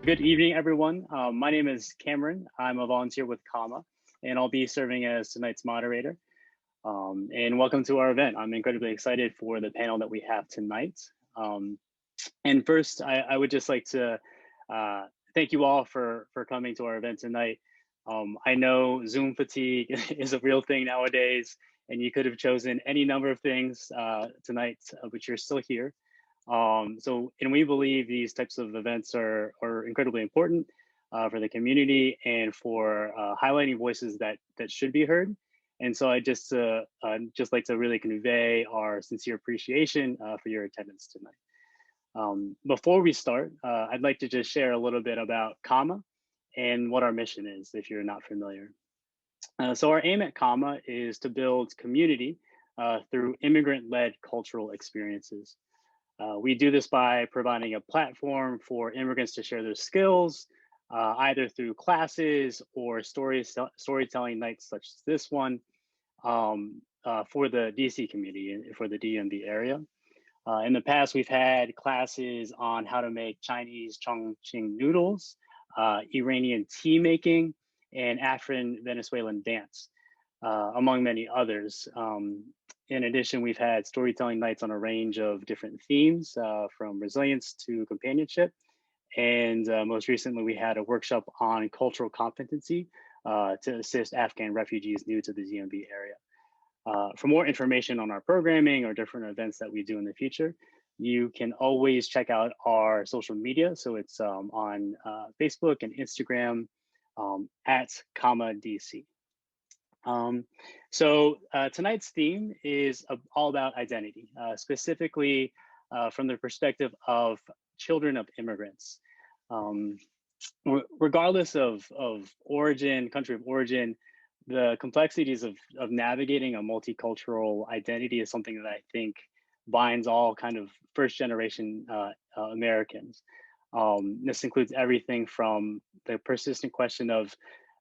Good evening, everyone. My name is Cameron. I'm a volunteer with Comma, and I'll be serving as tonight's moderator. And welcome to our event. I'm incredibly excited for the panel that we have tonight. And first, I would just like to thank you all for coming to our event tonight. I know Zoom fatigue is a real thing nowadays, and you could have chosen any number of things tonight, but you're still here. And we believe these types of events are incredibly important for the community and for highlighting voices that should be heard. And so I just like to really convey our sincere appreciation for your attendance tonight. Before we start, I'd like to just share a little bit about Comma and what our mission is, if you're not familiar. So our aim at Comma is to build community through immigrant-led cultural experiences. We do this by providing a platform for immigrants to share their skills, either through classes or storytelling nights such as this one for the DC community, for the DMV area. In the past, we've had classes on how to make Chinese Chongqing noodles, Iranian tea making, and African Venezuelan dance, among many others. In addition, we've had storytelling nights on a range of different themes, from resilience to companionship. And most recently, we had a workshop on cultural competency to assist Afghan refugees new to the DMV area. For more information on our programming or different events that we do in the future, you can always check out our social media. So it's on Facebook and Instagram at Comma DC. Tonight's theme is all about identity, specifically from the perspective of children of immigrants. Regardless of origin, country of origin, the complexities of navigating a multicultural identity is something that I think binds all kind of first generation Americans. This includes everything from the persistent question of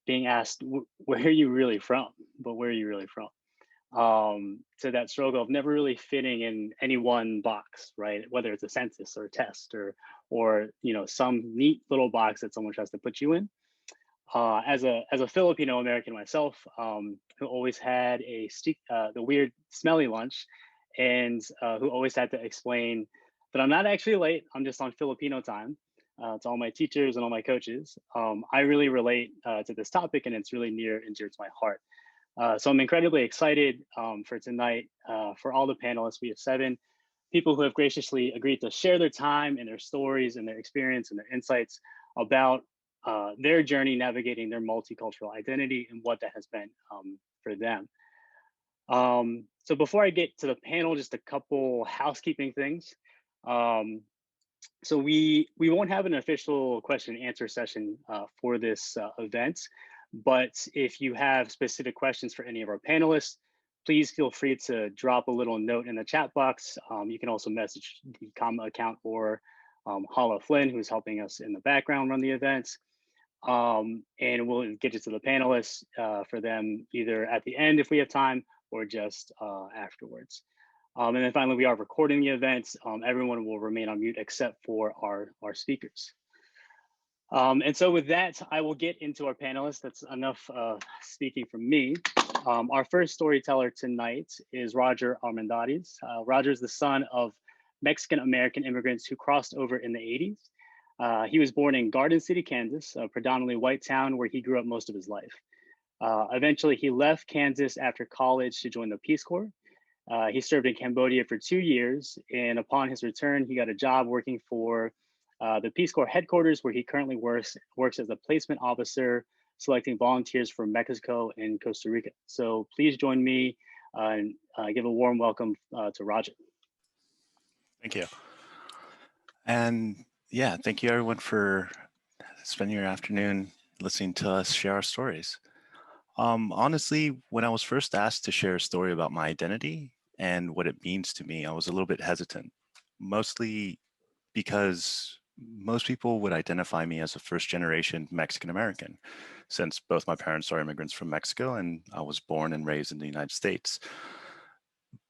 being asked, where are you really from? But where are you really from? To that struggle of never really fitting in any one box, right? Whether it's a census or a test or some neat little box that someone tries to put you in. As a Filipino American myself, who always had the weird smelly lunch, and who always had to explain that I'm not actually late, I'm just on Filipino time. To all my teachers and all my coaches. I really relate to this topic, and it's really near and dear to my heart. So I'm incredibly excited for tonight. For all the panelists, we have 7 people who have graciously agreed to share their time and their stories and their experience and their insights about their journey navigating their multicultural identity and what that has been for them. So before I get to the panel, just a couple housekeeping things. So we won't have an official question and answer session for this event, but if you have specific questions for any of our panelists, please feel free to drop a little note in the chat box. You can also message the Comma account or Hala Flynn, who's helping us in the background run the events. And we'll get you to the panelists for them either at the end if we have time or just afterwards. And then finally, we are recording the events. Everyone will remain on mute except for our speakers. And so with that, I will get into our panelists. That's enough speaking from me. Our first storyteller tonight is Roger Armendariz. Roger is the son of Mexican-American immigrants who crossed over in the 80s. He was born in Garden City, Kansas, a predominantly white town where he grew up most of his life. Eventually, he left Kansas after college to join the Peace Corps. He served in Cambodia for 2 years, and upon his return, he got a job working for the Peace Corps headquarters, where he currently works as a placement officer, selecting volunteers from Mexico and Costa Rica. So please join me and give a warm welcome to Roger. Thank you. And yeah, thank you everyone for spending your afternoon listening to us share our stories. Honestly, when I was first asked to share a story about my identity and what it means to me, I was a little bit hesitant, mostly because most people would identify me as a first-generation Mexican-American, since both my parents are immigrants from Mexico and I was born and raised in the United States.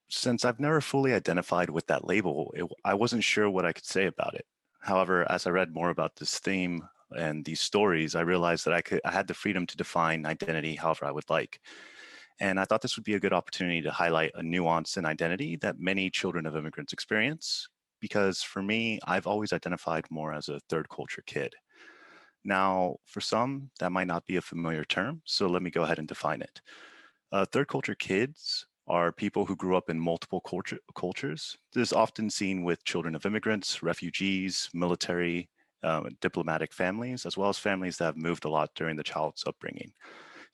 Since I've never fully identified with that label, I wasn't sure what I could say about it. However, as I read more about this theme, and these stories, I realized that I had the freedom to define identity however I would like. And I thought this would be a good opportunity to highlight a nuance in identity that many children of immigrants experience. Because for me, I've always identified more as a third culture kid. Now, for some, that might not be a familiar term, so let me go ahead and define it. Third culture kids are people who grew up in multiple cultures. This is often seen with children of immigrants, refugees, military, diplomatic families, as well as families that have moved a lot during the child's upbringing.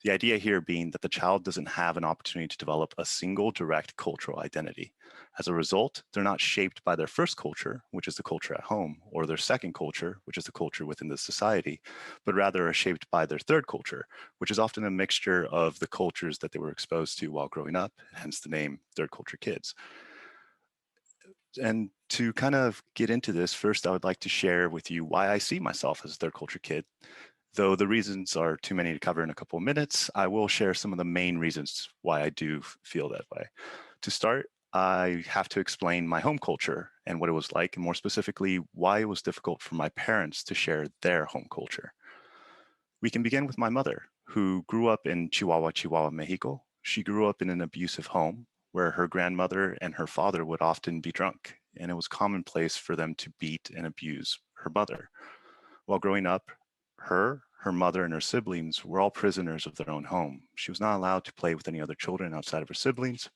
The idea here being that the child doesn't have an opportunity to develop a single direct cultural identity. As a result, they're not shaped by their first culture, which is the culture at home, or their second culture, which is the culture within the society, but rather are shaped by their third culture, which is often a mixture of the cultures that they were exposed to while growing up, hence the name third culture kids. And to kind of get into this, first, I would like to share with you why I see myself as a third culture kid. Though the reasons are too many to cover in a couple of minutes, I will share some of the main reasons why I do feel that way. To start, I have to explain my home culture and what it was like, and more specifically, why it was difficult for my parents to share their home culture. We can begin with my mother, who grew up in Chihuahua, Mexico. She grew up in an abusive home where her grandmother and her father would often be drunk, and it was commonplace for them to beat and abuse her mother. While growing up, her mother, and her siblings were all prisoners of their own home. She was not allowed to play with any other children outside of her siblings,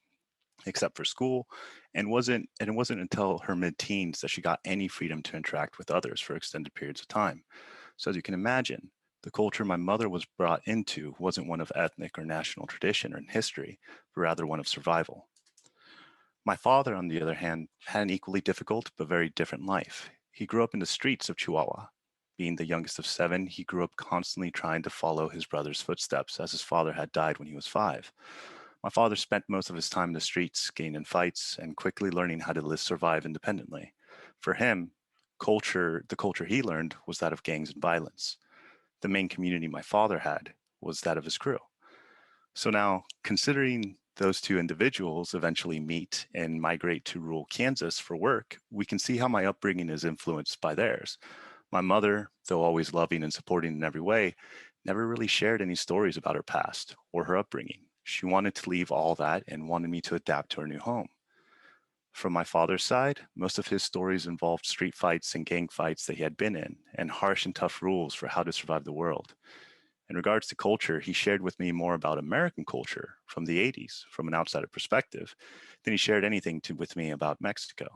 except for school, and it wasn't until her mid-teens that she got any freedom to interact with others for extended periods of time. So as you can imagine, the culture my mother was brought into wasn't one of ethnic or national tradition or in history, but rather one of survival. My father, on the other hand, had an equally difficult but very different life. He grew up in the streets of Chihuahua. Being the youngest of seven, he grew up constantly trying to follow his brother's footsteps, as his father had died when he was 5. My father spent most of his time in the streets, getting in fights, and quickly learning how to survive independently. For him, the culture he learned was that of gangs and violence. The main community my father had was that of his crew. So now, considering those two individuals eventually meet and migrate to rural Kansas for work, we can see how my upbringing is influenced by theirs. My mother, though always loving and supporting in every way, never really shared any stories about her past or her upbringing. She wanted to leave all that and wanted me to adapt to her new home. From my father's side, most of his stories involved street fights and gang fights that he had been in, and harsh and tough rules for how to survive the world. In regards to culture, he shared with me more about American culture from the 80s from an outsider perspective than he shared anything with me about Mexico.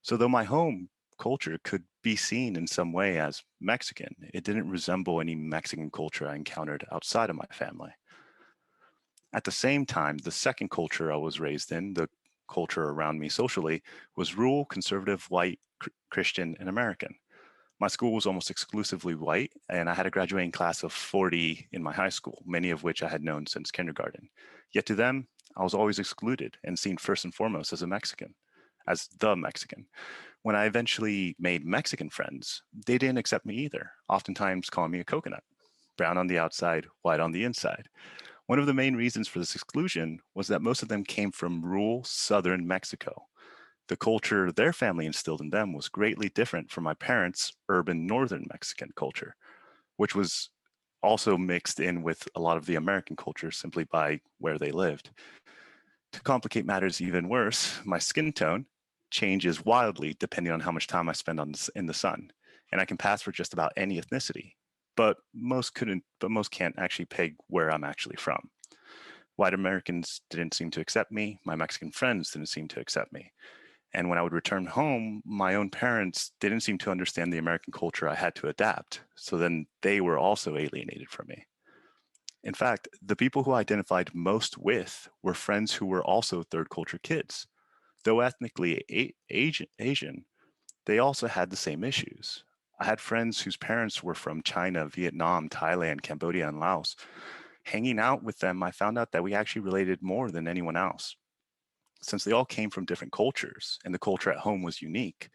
So, though my home culture could be seen in some way as Mexican, it didn't resemble any Mexican culture I encountered outside of my family. At the same time, the second culture I was raised in, the culture around me socially, was rural, conservative, white, Christian, and American. My school was almost exclusively white, and I had a graduating class of 40 in my high school, many of which I had known since kindergarten. Yet to them, I was always excluded and seen first and foremost as a Mexican, as the Mexican. When I eventually made Mexican friends, they didn't accept me either, oftentimes calling me a coconut, brown on the outside, white on the inside. One of the main reasons for this exclusion was that most of them came from rural southern Mexico. The culture their family instilled in them was greatly different from my parents' urban northern Mexican culture, which was also mixed in with a lot of the American culture simply by where they lived. To complicate matters even worse, my skin tone changes wildly depending on how much time I spend in the sun, and I can pass for just about any ethnicity. But most can't actually peg where I'm actually from. White Americans didn't seem to accept me. My Mexican friends didn't seem to accept me. And when I would return home, my own parents didn't seem to understand the American culture I had to adapt. So then they were also alienated from me. In fact, the people who I identified most with were friends who were also third culture kids. Though ethnically Asian, they also had the same issues. I had friends whose parents were from China, Vietnam, Thailand, Cambodia, and Laos. Hanging out with them, I found out that we actually related more than anyone else. Since they all came from different cultures and the culture at home was unique,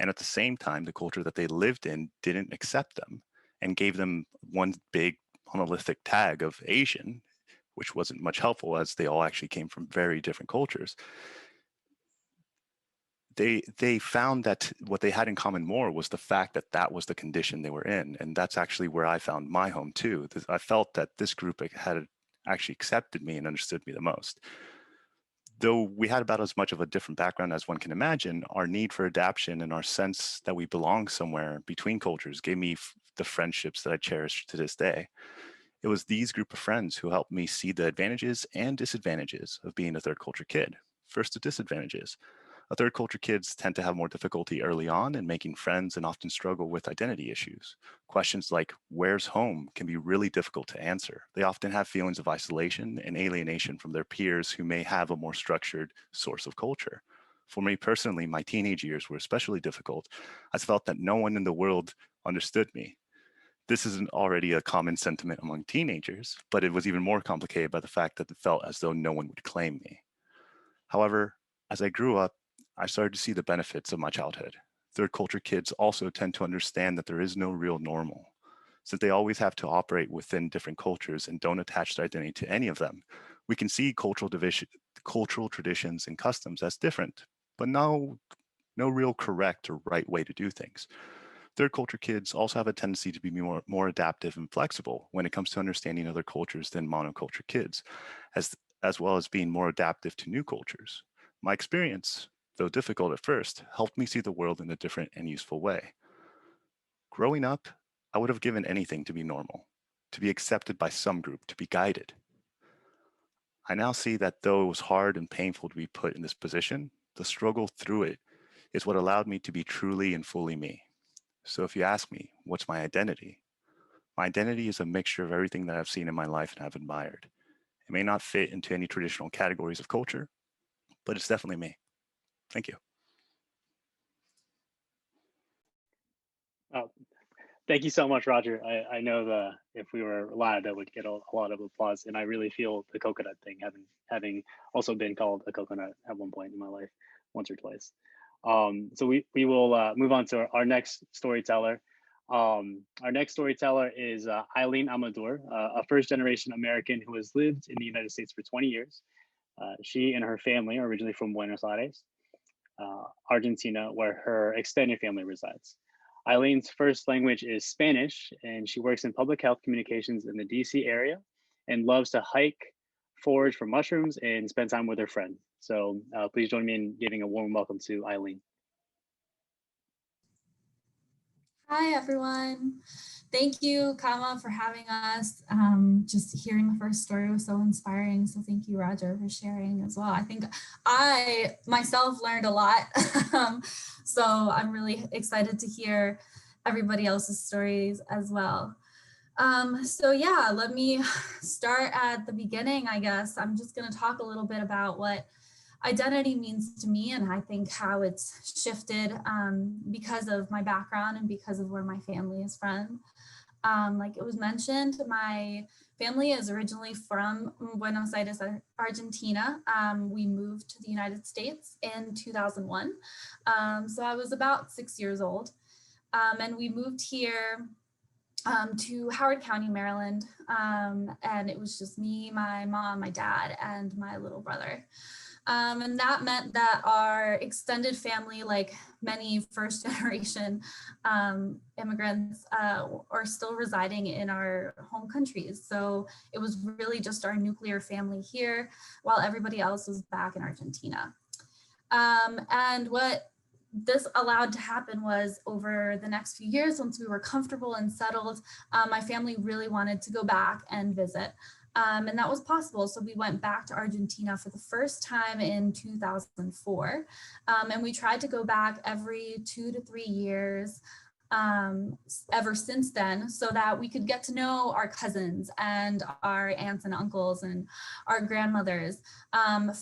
and at the same time, the culture that they lived in didn't accept them and gave them one big monolithic tag of Asian, which wasn't much helpful as they all actually came from very different cultures. they found that what they had in common more was the fact that that was the condition they were in, and that's actually where I found my home too. I felt that this group had actually accepted me and understood me the most. Though we had about as much of a different background as one can imagine, our need for adaptation and our sense that we belong somewhere between cultures gave me the friendships that I cherish to this day. It was these group of friends who helped me see the advantages and disadvantages of being a third culture kid. First, the disadvantages. Third culture kids tend to have more difficulty early on in making friends and often struggle with identity issues. Questions like, where's home, can be really difficult to answer. They often have feelings of isolation and alienation from their peers who may have a more structured source of culture. For me personally, my teenage years were especially difficult. I felt that no one in the world understood me. This isn't already a common sentiment among teenagers, but it was even more complicated by the fact that it felt as though no one would claim me. However, as I grew up, I started to see the benefits of my childhood. Third culture kids also tend to understand that there is no real normal, since they always have to operate within different cultures and don't attach their identity to any of them. We can see cultural traditions and customs as different, but no real correct or right way to do things. Third culture kids also have a tendency to be more adaptive and flexible when it comes to understanding other cultures than monoculture kids, as, as well as being more adaptive to new cultures. My experience, though difficult at first, helped me see the world in a different and useful way. Growing up, I would have given anything to be normal, to be accepted by some group, to be guided. I now see that though it was hard and painful to be put in this position, the struggle through it is what allowed me to be truly and fully me. So if you ask me, what's my identity? My identity is a mixture of everything that I've seen in my life and have admired. It may not fit into any traditional categories of culture, but it's definitely me. Thank you. Oh, thank you so much, Roger. I know that if we were live, that would get a lot of applause, and I really feel the coconut thing, having also been called a coconut at one point in my life, once or twice. So we will move on to our next storyteller. Our next storyteller is Eileen Amador, a first generation American who has lived in the United States for 20 years. She and her family are originally from Buenos Aires, Argentina, where her extended family resides. Eileen's first language is Spanish, and she works in public health communications in the DC area and loves to hike, forage for mushrooms, and spend time with her friends. So please join me in giving a warm welcome to Eileen. Hi, everyone. Thank you, Kama, for having us. Just hearing the first story was so inspiring. So thank you, Roger, for sharing as well. I think I myself learned a lot. So I'm really excited to hear everybody else's stories as well. So yeah, let me start at the beginning, I guess. I'm just going to talk a little bit about what identity means to me, and I think how it's shifted because of my background and because of where my family is from. Like it was mentioned, my family is originally from Buenos Aires, Argentina. We moved to the United States in 2001. So I was about 6 years old. And we moved here to Howard County, Maryland. And it was just me, my mom, my dad, and my little brother. And that meant that our extended family, like many first generation immigrants, are still residing in our home countries. So it was really just our nuclear family here, while everybody else was back in Argentina. And what this allowed to happen was over the next few years, once we were comfortable and settled, my family really wanted to go back and visit. And that was possible. So we went back to Argentina for the first time in 2004. And we tried to go back every 2 to 3 years ever since then, so that we could get to know our cousins and our aunts and uncles and our grandmothers,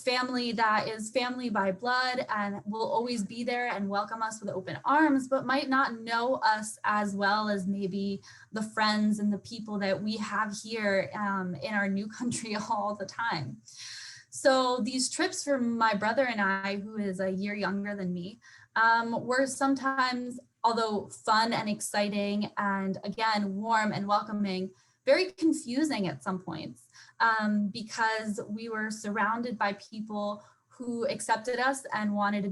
family that is family by blood and will always be there and welcome us with open arms, but might not know us as well as maybe the friends and the people that we have here in our new country all the time. So these trips for my brother and I, who is a year younger than me, were sometimes, although fun and exciting and again, warm and welcoming, very confusing at some points because we were surrounded by people who accepted us and wanted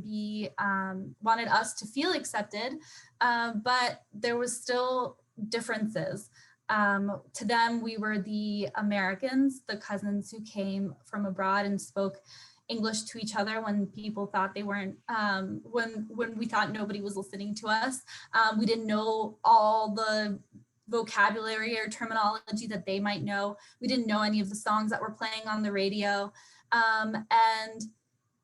us to feel accepted, but there was still differences. To them, we were the Americans, the cousins who came from abroad and spoke English to each other when people thought they weren't, when we thought nobody was listening to us. We didn't know all the vocabulary or terminology that they might know. We didn't know any of the songs that were playing on the radio. And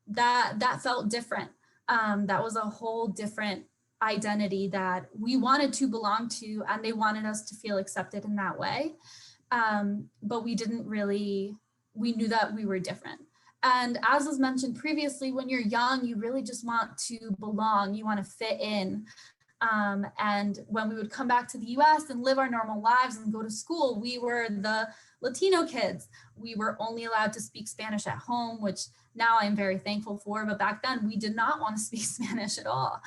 that felt different. That was a whole different identity that we wanted to belong to, and they wanted us to feel accepted in that way. But we knew that we were different. And as was mentioned previously, when you're young, you really just want to belong, you want to fit in. And when we would come back to the US and live our normal lives and go to school, we were the Latino kids. We were only allowed to speak Spanish at home, which now I'm very thankful for, but back then we did not want to speak Spanish at all.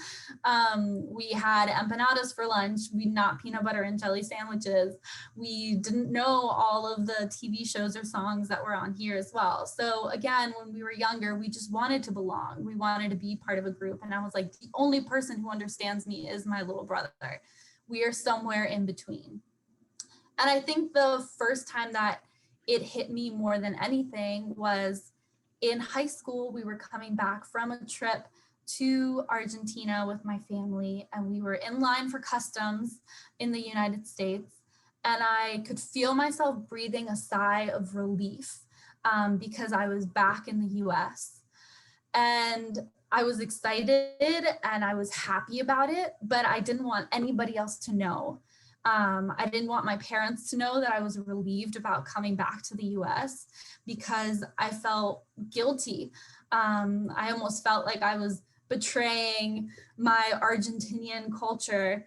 We had empanadas for lunch, we not peanut butter and jelly sandwiches. We didn't know all of the TV shows or songs that were on here as well. So again, when we were younger, we just wanted to belong. We wanted to be part of a group. And I was like, the only person who understands me is my little brother. We are somewhere in between. And I think the first time that it hit me more than anything was in high school. We were coming back from a trip to Argentina with my family, and we were in line for customs in the United States. And I could feel myself breathing a sigh of relief because I was back in the US. And I was excited and I was happy about it, but I didn't want anybody else to know. I didn't want my parents to know that I was relieved about coming back to the US because I felt guilty. I almost felt like I was betraying my Argentinian culture,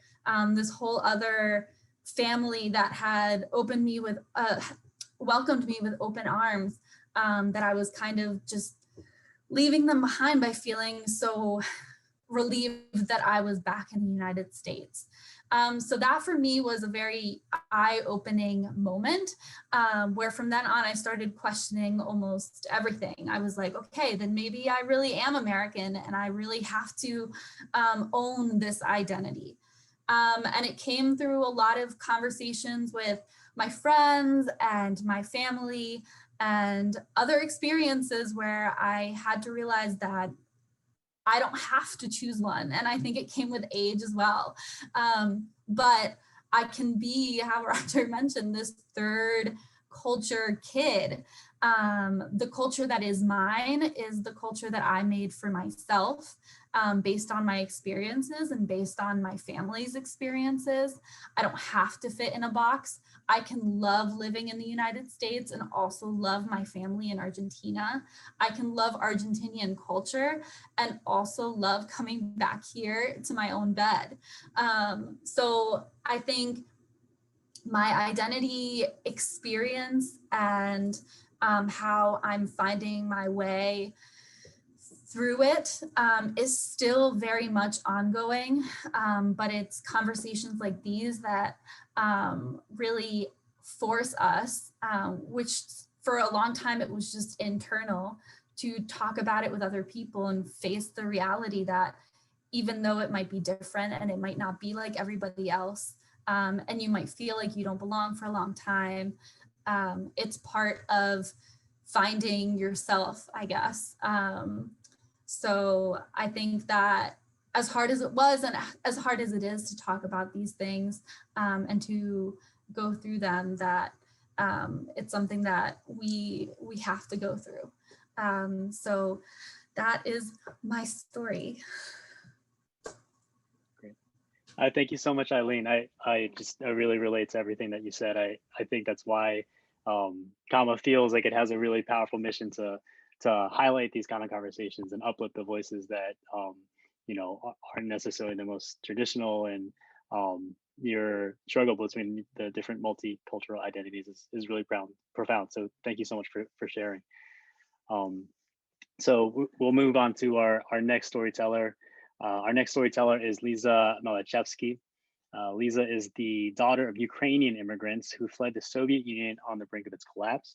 this whole other family that had welcomed me with open arms, that I was kind of just leaving them behind by feeling so relieved that I was back in the United States. So that for me was a very eye-opening moment, where from then on I started questioning almost everything. I was like, okay, then maybe I really am American and I really have to own this identity. And it came through a lot of conversations with my friends and my family and other experiences where I had to realize that I don't have to choose one. And I think it came with age as well. But I can be, how Roger mentioned, this third culture kid. The culture that is mine is the culture that I made for myself, based on my experiences and based on my family's experiences. I don't have to fit in a box. I can love living in the United States and also love my family in Argentina. I can love Argentinian culture and also love coming back here to my own bed. So I think my identity experience and how I'm finding my way through it is still very much ongoing, but it's conversations like these that really force us, which for a long time it was just internal, to talk about it with other people and face the reality that even though it might be different and it might not be like everybody else, and you might feel like you don't belong for a long time, it's part of finding yourself, I guess. So I think that as hard as it was and as hard as it is to talk about these things and to go through them, that it's something that we have to go through. So that is my story. Great. Thank you so much, Eileen. I really relate to everything that you said. I think that's why Comma feels like it has a really powerful mission to highlight these kind of conversations and uplift the voices that aren't necessarily the most traditional, and your struggle between the different multicultural identities is really profound. So thank you so much for sharing. So we'll move on to our next storyteller. Our next storyteller is Lisa Malachevsky. Lisa is the daughter of Ukrainian immigrants who fled the Soviet Union on the brink of its collapse.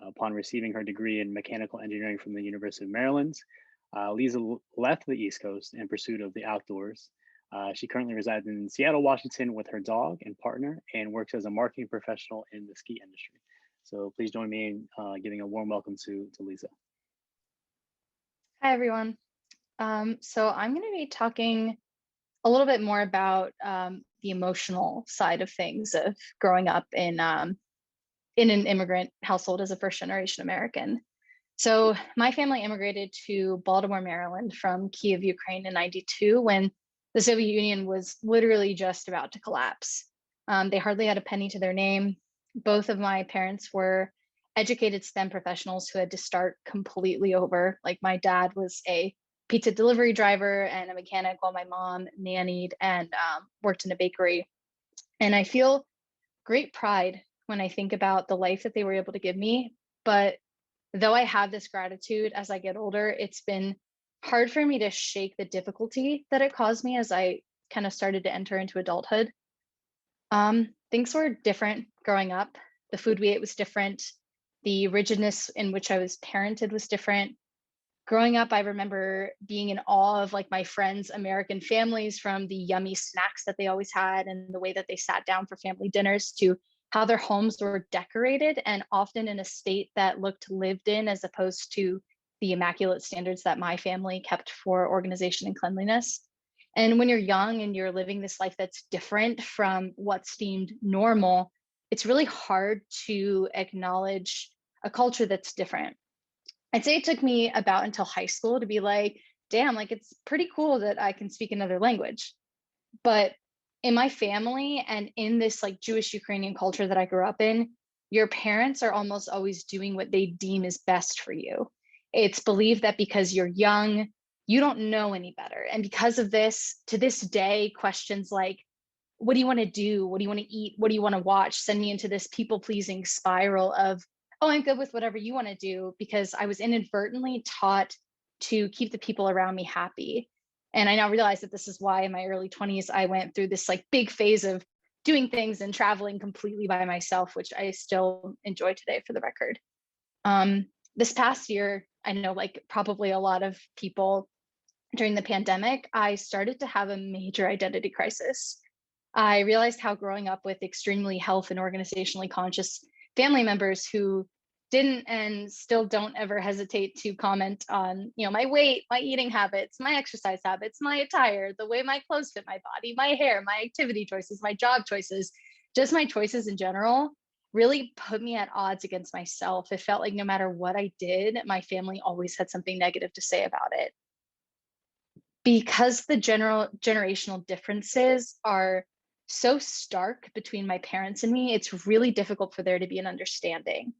Upon receiving her degree in mechanical engineering from the University of Maryland, Lisa left the East Coast in pursuit of the outdoors. She currently resides in Seattle, Washington with her dog and partner and works as a marketing professional in the ski industry. So please join me in giving a warm welcome to Lisa. Hi, everyone. So I'm going to be talking a little bit more about the emotional side of things of growing up in an immigrant household as a first-generation American. So my family immigrated to Baltimore, Maryland from Kiev, Ukraine in '92 when the Soviet Union was literally just about to collapse. They hardly had a penny to their name. Both of my parents were educated STEM professionals who had to start completely over. Like my dad was a pizza delivery driver and a mechanic, while my mom nannied and worked in a bakery. And I feel great pride when I think about the life that they were able to give me. But though I have this gratitude as I get older, it's been hard for me to shake the difficulty that it caused me as I kind of started to enter into adulthood. Things were different growing up. The food we ate was different. The rigidness in which I was parented was different. Growing up, I remember being in awe of like my friends' American families, from the yummy snacks that they always had and the way that they sat down for family dinners, to how their homes were decorated and often in a state that looked lived in, as opposed to the immaculate standards that my family kept for organization and cleanliness. And when you're young and you're living this life that's different from what's deemed normal, it's really hard to acknowledge a culture that's different. I'd say it took me about until high school to be like, damn, like it's pretty cool that I can speak another language. But in my family and in this like Jewish Ukrainian culture that I grew up in, your parents are almost always doing what they deem is best for you. It's believed that because you're young, you don't know any better. And because of this, to this day, questions like, what do you want to do? What do you want to eat? What do you want to watch? Send me into this people-pleasing spiral of, oh, I'm good with whatever you want to do, because I was inadvertently taught to keep the people around me happy. And I now realize that this is why in my early 20s, I went through this like big phase of doing things and traveling completely by myself, which I still enjoy today, for the record. This past year, I know like probably a lot of people during the pandemic, I started to have a major identity crisis. I realized how growing up with extremely health and organizationally conscious family members who didn't and still don't ever hesitate to comment on, you know, my weight, my eating habits, my exercise habits, my attire, the way my clothes fit my body, my hair, my activity choices, my job choices, just my choices in general, really put me at odds against myself. It felt like no matter what I did, my family always had something negative to say about it. Because the generational differences are so stark between my parents and me, it's really difficult for there to be an understanding.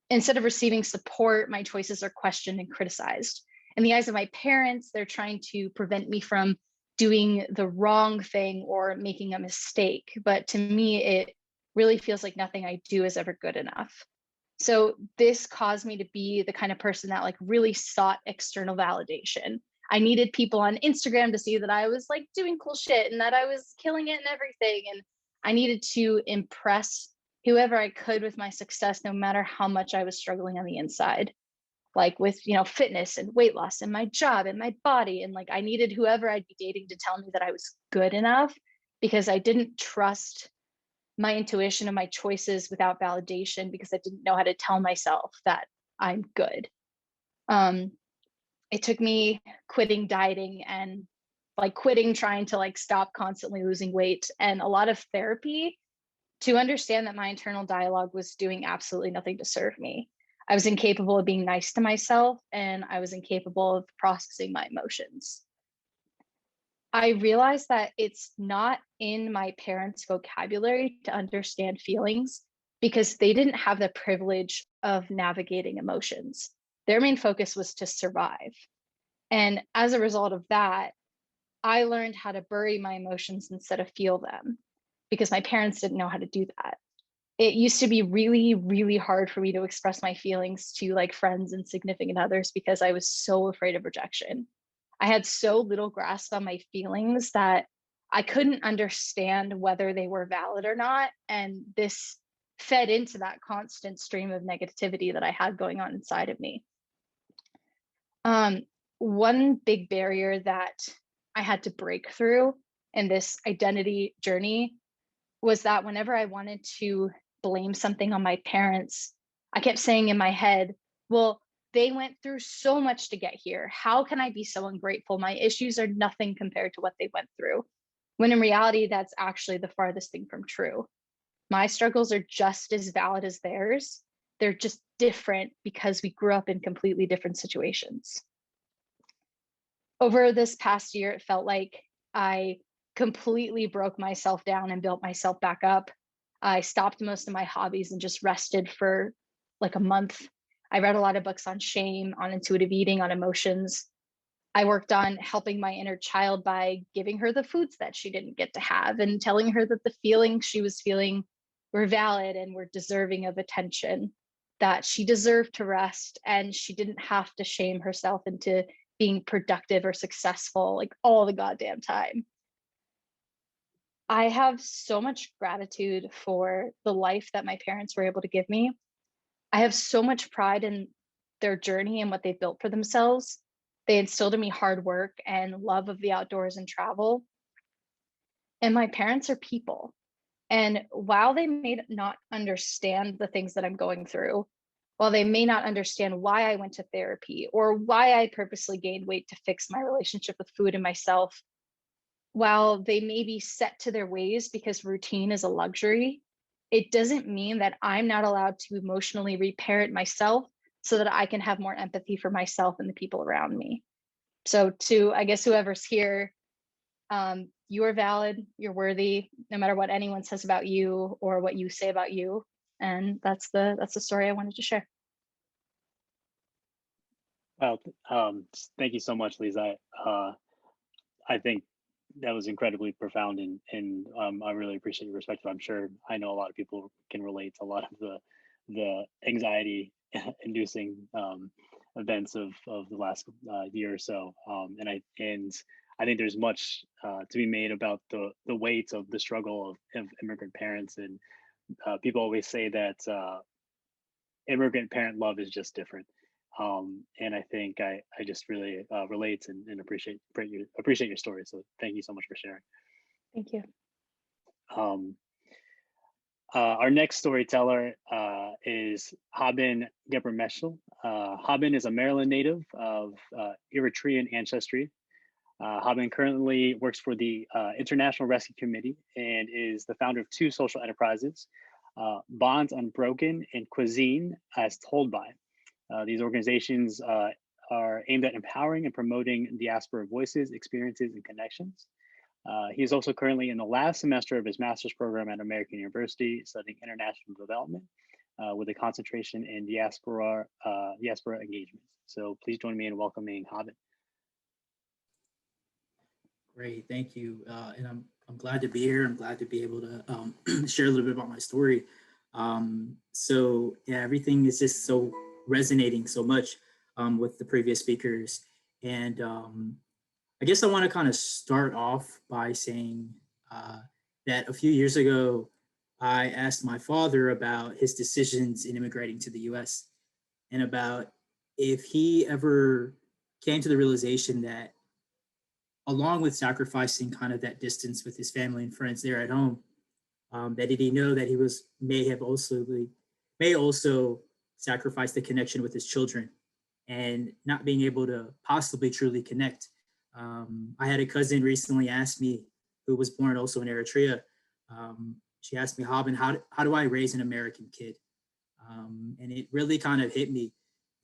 Instead of receiving support, my choices are questioned and criticized. In the eyes of my parents, they're trying to prevent me from doing the wrong thing or making a mistake. But to me, it really feels like nothing I do is ever good enough. So this caused me to be the kind of person that like really sought external validation. I needed people on Instagram to see that I was like doing cool shit and that I was killing it and everything. And I needed to impress whoever I could with my success, no matter how much I was struggling on the inside, like with, you know, fitness and weight loss and my job and my body. And like, I needed whoever I'd be dating to tell me that I was good enough, because I didn't trust my intuition and my choices without validation, because I didn't know how to tell myself that I'm good. It took me quitting dieting and like quitting trying to like stop constantly losing weight and a lot of therapy to understand that my internal dialogue was doing absolutely nothing to serve me. I was incapable of being nice to myself, and I was incapable of processing my emotions. I realized that it's not in my parents' vocabulary to understand feelings, because they didn't have the privilege of navigating emotions. Their main focus was to survive. And as a result of that, I learned how to bury my emotions instead of feel them, because my parents didn't know how to do that. It used to be really, really hard for me to express my feelings to like friends and significant others, because I was so afraid of rejection. I had so little grasp on my feelings that I couldn't understand whether they were valid or not. And this fed into that constant stream of negativity that I had going on inside of me. One big barrier that I had to break through in this identity journey was that whenever I wanted to blame something on my parents, I kept saying in my head, well, they went through so much to get here. How can I be so ungrateful? My issues are nothing compared to what they went through. When in reality, that's actually the farthest thing from true. My struggles are just as valid as theirs. They're just different because we grew up in completely different situations. Over this past year, it felt like I completely broke myself down and built myself back up. I stopped most of my hobbies and just rested for like a month. I read a lot of books on shame, on intuitive eating, on emotions. I worked on helping my inner child by giving her the foods that she didn't get to have and telling her that the feelings she was feeling were valid and were deserving of attention, that she deserved to rest and she didn't have to shame herself into being productive or successful like all the goddamn time. I have so much gratitude for the life that my parents were able to give me. I have so much pride in their journey and what they've built for themselves. They instilled in me hard work and love of the outdoors and travel. And my parents are people. And while they may not understand the things that I'm going through, while they may not understand why I went to therapy or why I purposely gained weight to fix my relationship with food and myself, while they may be set to their ways because routine is a luxury, it doesn't mean that I'm not allowed to emotionally reparent myself so that I can have more empathy for myself and the people around me. So to, I guess, whoever's here, you are valid, you're worthy, no matter what anyone says about you or what you say about you. And that's the story I wanted to share. Well, thank you so much, Lisa. I think that was incredibly profound, and I really appreciate your perspective. I'm sure I know a lot of people can relate to a lot of the anxiety inducing events of the last year or so. And I think there's much to be made about the weight of the struggle of immigrant parents, and people always say that immigrant parent love is just different. And I think I just really relate and appreciate your story. So thank you so much for sharing. Thank you. Our next storyteller is Haben Gebremeshel. Haben is a Maryland native of Eritrean ancestry. Haben currently works for the International Rescue Committee and is the founder of two social enterprises, Bonds Unbroken and Cuisine as Told By. These organizations are aimed at empowering and promoting diaspora voices, experiences, and connections. He is also currently in the last semester of his master's program at American University, studying international development with a concentration in diaspora engagements. So please join me in welcoming Haben. Great, thank you. And I'm glad to be here. I'm glad to be able to share a little bit about my story. So yeah, everything is just so resonating so much with the previous speakers. And I guess I want to kind of start off by saying that a few years ago, I asked my father about his decisions in immigrating to the US and about if he ever came to the realization that along with sacrificing kind of that distance with his family and friends there at home, that did he know that he may also sacrifice the connection with his children and not being able to possibly truly connect. I had a cousin recently ask me, who was born also in Eritrea. She asked me, Haben, how do I raise an American kid? And it really kind of hit me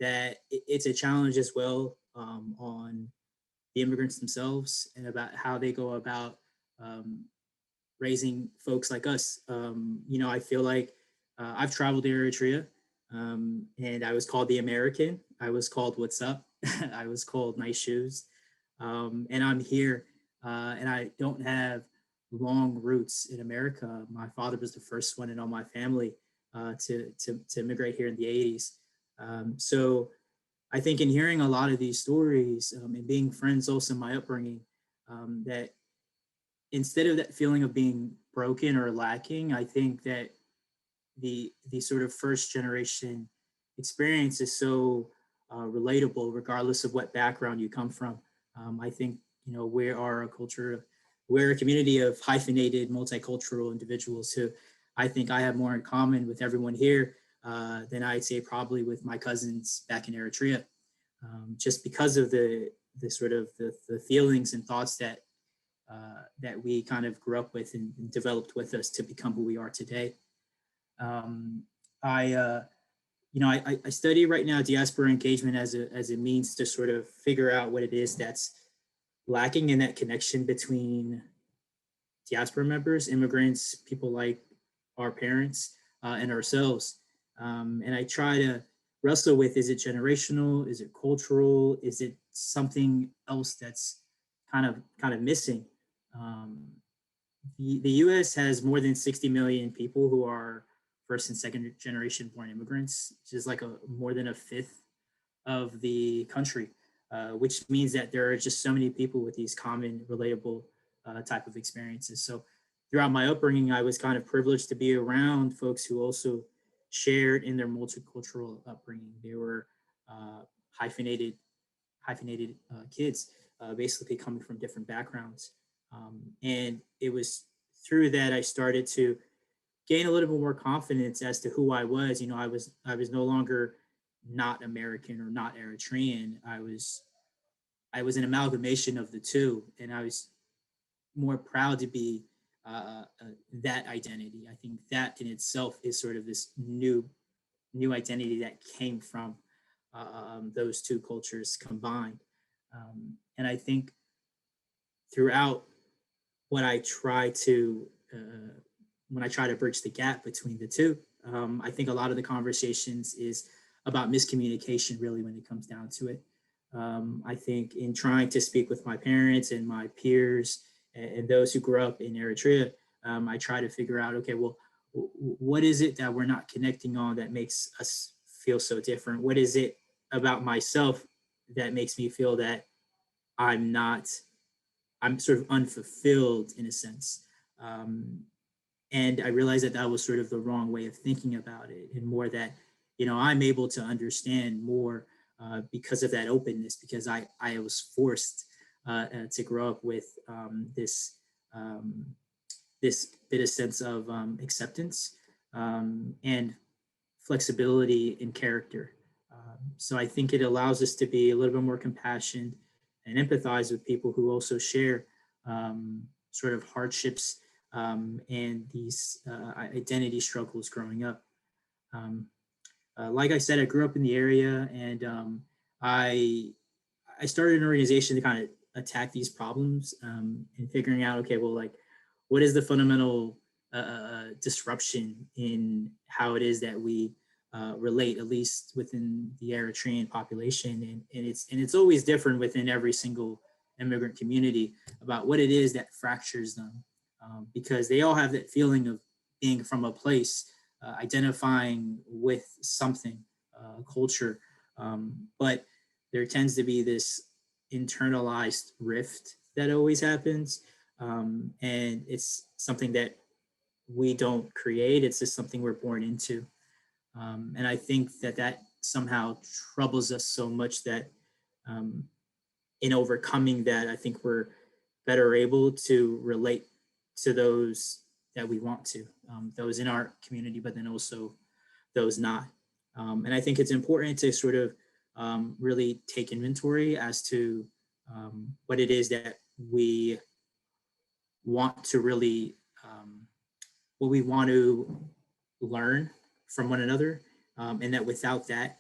that it's a challenge as well on the immigrants themselves and about how they go about raising folks like us. I feel like I've traveled to Eritrea and I was called the American. I was called what's up. I was called nice shoes. And I'm here and I don't have long roots in America. My father was the first one in all my family to immigrate here in the 80s. So I think in hearing a lot of these stories and being friends also in my upbringing, that instead of that feeling of being broken or lacking, I think that the sort of first generation experience is so relatable, regardless of what background you come from. I think, you know, we are a culture, we're a community of hyphenated, multicultural individuals who I think I have more in common with everyone here than I'd say probably with my cousins back in Eritrea, just because of the sort of the feelings and thoughts that we kind of grew up with and developed with us to become who we are today. Um, I study right now diaspora engagement as a means to sort of figure out what it is that's lacking in that connection between diaspora members, immigrants, people like our parents, and ourselves. And I try to wrestle with, is it generational? Is it cultural? Is it something else that's kind of missing? Um, the US has more than 60 million people who are first and second generation born immigrants, which is like more than a fifth of the country, which means that there are just so many people with these common, relatable type of experiences. So throughout my upbringing, I was kind of privileged to be around folks who also shared in their multicultural upbringing. They were hyphenated kids, basically coming from different backgrounds. And it was through that I started to gain a little bit more confidence as to who I was. You know, I was no longer not American or not Eritrean. I was an amalgamation of the two, and I was more proud to be that identity. I think that in itself is sort of this new identity that came from those two cultures combined. And I think throughout what I try to when I try to bridge the gap between the two, I think a lot of the conversations is about miscommunication, really, when it comes down to it. I think in trying to speak with my parents and my peers and those who grew up in Eritrea, I try to figure out, okay, well, what is it that we're not connecting on that makes us feel so different? What is it about myself that makes me feel that I'm not, I'm sort of unfulfilled in a sense? And I realized that that was sort of the wrong way of thinking about it, and more that, you know, I'm able to understand more because of that openness, because I was forced to grow up with this bit of sense of acceptance and flexibility in character. So I think it allows us to be a little bit more compassionate and empathize with people who also share sort of hardships and these identity struggles growing up. Um, like I said, I grew up in the area, and I I started an organization to kind of attack these problems and figuring out, okay, well, like, what is the fundamental disruption in how it is that we relate, at least within the Eritrean population, and it's always different within every single immigrant community about what it is that fractures them, because they all have that feeling of being from a place, identifying with something, culture, but there tends to be this internalized rift that always happens, and it's something that we don't create. It's just something we're born into. And I think that that somehow troubles us so much that um, in overcoming that, I think we're better able to relate to those that we want to, those in our community, but then also those not. And I think it's important to sort of really take inventory as to what it is that we want to really, what we want to learn from one another, and that without that,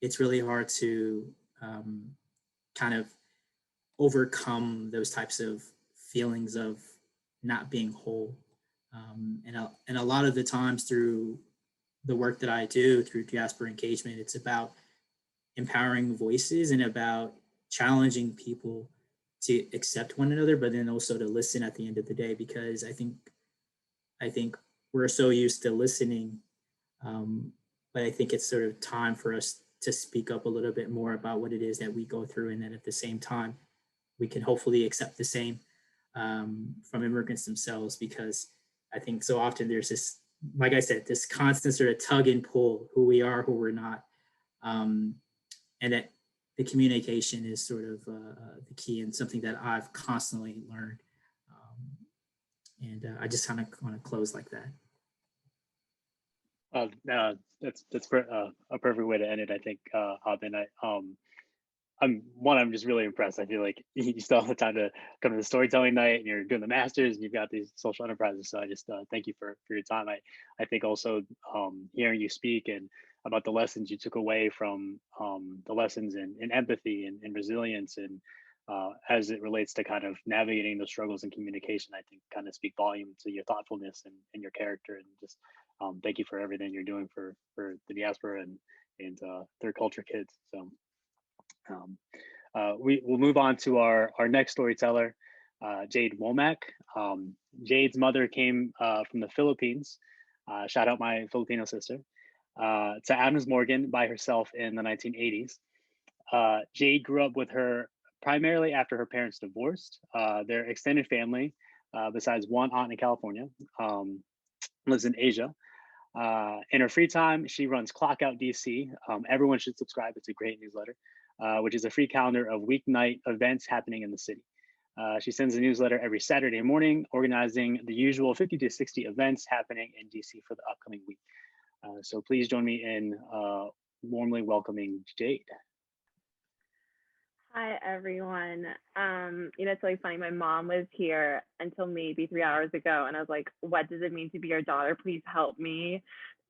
it's really hard to kind of overcome those types of feelings of not being whole. And a lot of the times through the work that I do through diaspora engagement, it's about empowering voices and about challenging people to accept one another, but then also to listen at the end of the day, because I think we're so used to listening, but I think it's sort of time for us to speak up a little bit more about what it is that we go through, and then at the same time, we can hopefully accept the same from immigrants themselves, because I think so often there's like I said, this constant sort of tug and pull, who we are, who we're not. And that the communication is sort of the key and something that I've constantly learned. And I just kind of want to close like that. That's a perfect way to end it, I think, Abin. I'm just really impressed. I feel like you still have the time to come to the storytelling night, and you're doing the masters, and you've got these social enterprises. So I just thank you for your time. I think also hearing you speak and about the lessons you took away from the lessons in empathy and resilience, and as it relates to kind of navigating those struggles in communication, I think kind of speak volume to your thoughtfulness and your character. And just thank you for everything you're doing for the diaspora and third culture kids. So. We'll move on to our next storyteller, Jade Womack. Jade's mother came from the Philippines. Shout out my Filipino sister, to Adams Morgan by herself in the 1980s. Jade grew up with her primarily after her parents divorced. Their extended family, besides one aunt in California, lives in Asia. In her free time, she runs Clock Out DC. Everyone should subscribe. It's a great newsletter. Which is a free calendar of weeknight events happening in the city. She sends a newsletter every Saturday morning, organizing the usual 50 to 60 events happening in DC for the upcoming week. So please join me in warmly welcoming Jade. Hi, everyone. It's really funny. My mom was here until maybe 3 hours ago, and I was like, what does it mean to be your daughter? Please help me.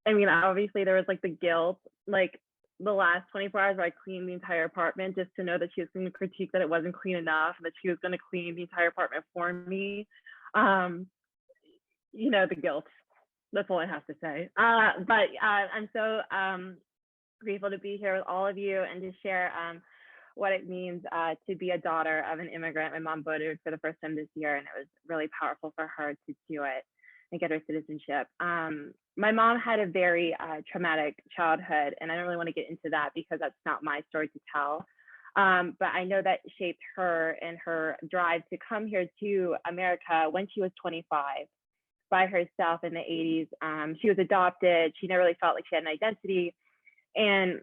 I mean, obviously there was like the guilt, like the last 24 hours where I cleaned the entire apartment just to know that she was going to critique that it wasn't clean enough, and that she was going to clean the entire apartment for me. The guilt. That's all I have to say. But I'm so grateful to be here with all of you and to share what it means to be a daughter of an immigrant. My mom voted for the first time this year, and it was really powerful for her to do it and get her citizenship. My mom had a very traumatic childhood, and I don't really want to get into that because that's not my story to tell. But I know that shaped her and her drive to come here to America when she was 25 by herself in the 80s. She was adopted. She never really felt like she had an identity. And